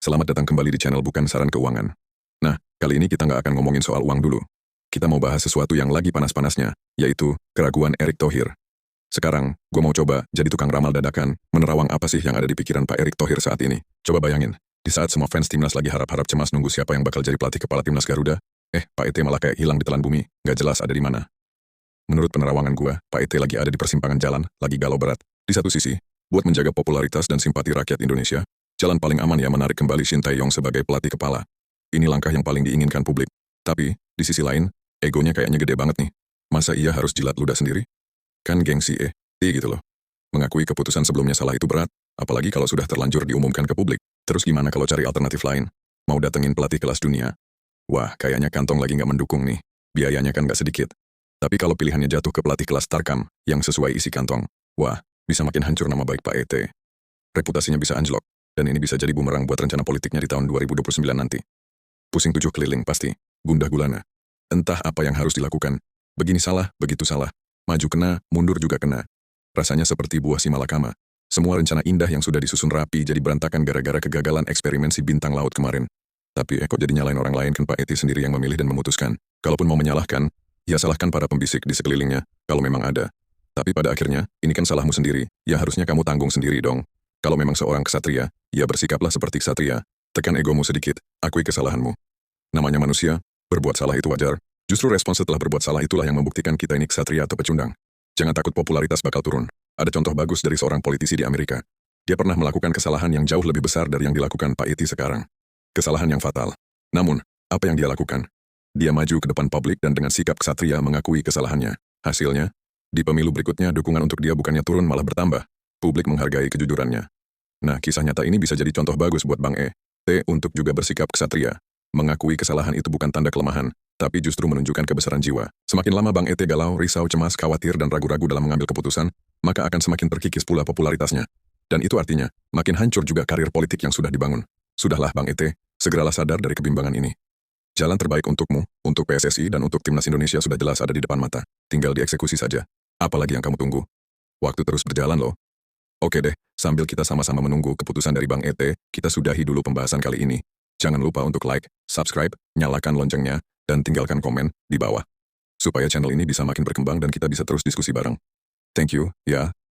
Selamat datang kembali di channel Bukan Saran Keuangan. Nah, kali ini kita nggak akan ngomongin soal uang dulu. Kita mau bahas sesuatu yang lagi panas-panasnya, yaitu keraguan Erick Thohir. Sekarang, gue mau coba jadi tukang ramal dadakan, menerawang apa sih yang ada di pikiran Pak Erick Thohir saat ini. Coba bayangin, di saat semua fans timnas lagi harap-harap cemas nunggu siapa yang bakal jadi pelatih kepala timnas Garuda, Pak ET malah kayak hilang di telan bumi, nggak jelas ada di mana. Menurut penerawangan gue, Pak ET lagi ada di persimpangan jalan, lagi galau berat. Di satu sisi, buat menjaga popularitas dan simpati rakyat Indonesia, jalan paling aman ya menarik kembali Shin Tae-yong sebagai pelatih kepala. Ini langkah yang paling diinginkan publik. Tapi, di sisi lain, egonya kayaknya gede banget nih. Masa ia harus jilat ludah sendiri? Kan gengsi gitu loh. Mengakui keputusan sebelumnya salah itu berat, apalagi kalau sudah terlanjur diumumkan ke publik. Terus gimana kalau cari alternatif lain? Mau datengin pelatih kelas dunia? Wah, kayaknya kantong lagi nggak mendukung nih. Biayanya kan nggak sedikit. Tapi kalau pilihannya jatuh ke pelatih kelas Tarkam, yang sesuai isi kantong, wah, bisa makin hancur nama baik Pak ET. Reputasinya bisa anjlok. Dan ini bisa jadi bumerang buat rencana politiknya di tahun 2029 nanti. Pusing tujuh keliling pasti, gundah gulana. Entah apa yang harus dilakukan. Begini salah, begitu salah. Maju kena, mundur juga kena. Rasanya seperti buah si malakama. Semua rencana indah yang sudah disusun rapi jadi berantakan gara-gara kegagalan eksperimen si bintang laut kemarin. Tapi kok jadi nyalain orang lain kan Pak ET sendiri yang memilih dan memutuskan. Kalaupun mau menyalahkan, ya salahkan para pembisik di sekelilingnya, kalau memang ada. Tapi pada akhirnya, ini kan salahmu sendiri, ya harusnya kamu tanggung sendiri dong. Kalau memang seorang ksatria, ya bersikaplah seperti ksatria. Tekan egomu sedikit, akui kesalahanmu. Namanya manusia, berbuat salah itu wajar. Justru respon setelah berbuat salah itulah yang membuktikan kita ini ksatria atau pecundang. Jangan takut popularitas bakal turun. Ada contoh bagus dari seorang politisi di Amerika. Dia pernah melakukan kesalahan yang jauh lebih besar dari yang dilakukan Pak ET sekarang. Kesalahan yang fatal. Namun, apa yang dia lakukan? Dia maju ke depan publik dan dengan sikap ksatria mengakui kesalahannya. Hasilnya, di pemilu berikutnya dukungan untuk dia bukannya turun malah bertambah. Publik menghargai kejujurannya. Nah, kisah nyata ini bisa jadi contoh bagus buat Bang ET untuk juga bersikap ksatria. Mengakui kesalahan itu bukan tanda kelemahan, tapi justru menunjukkan kebesaran jiwa. Semakin lama Bang ET galau, risau, cemas, khawatir, dan ragu-ragu dalam mengambil keputusan, maka akan semakin terkikis pula popularitasnya. Dan itu artinya, makin hancur juga karir politik yang sudah dibangun. Sudahlah Bang ET, segeralah sadar dari kebimbangan ini. Jalan terbaik untukmu, untuk PSSI dan untuk Timnas Indonesia sudah jelas ada di depan mata. Tinggal dieksekusi saja. Apalagi yang kamu tunggu? Waktu terus berjalan loh. Oke deh, sambil kita sama-sama menunggu keputusan dari Bang ET, kita sudahi dulu pembahasan kali ini. Jangan lupa untuk like, subscribe, nyalakan loncengnya, dan tinggalkan komen di bawah. Supaya channel ini bisa makin berkembang dan kita bisa terus diskusi bareng. Thank you, ya.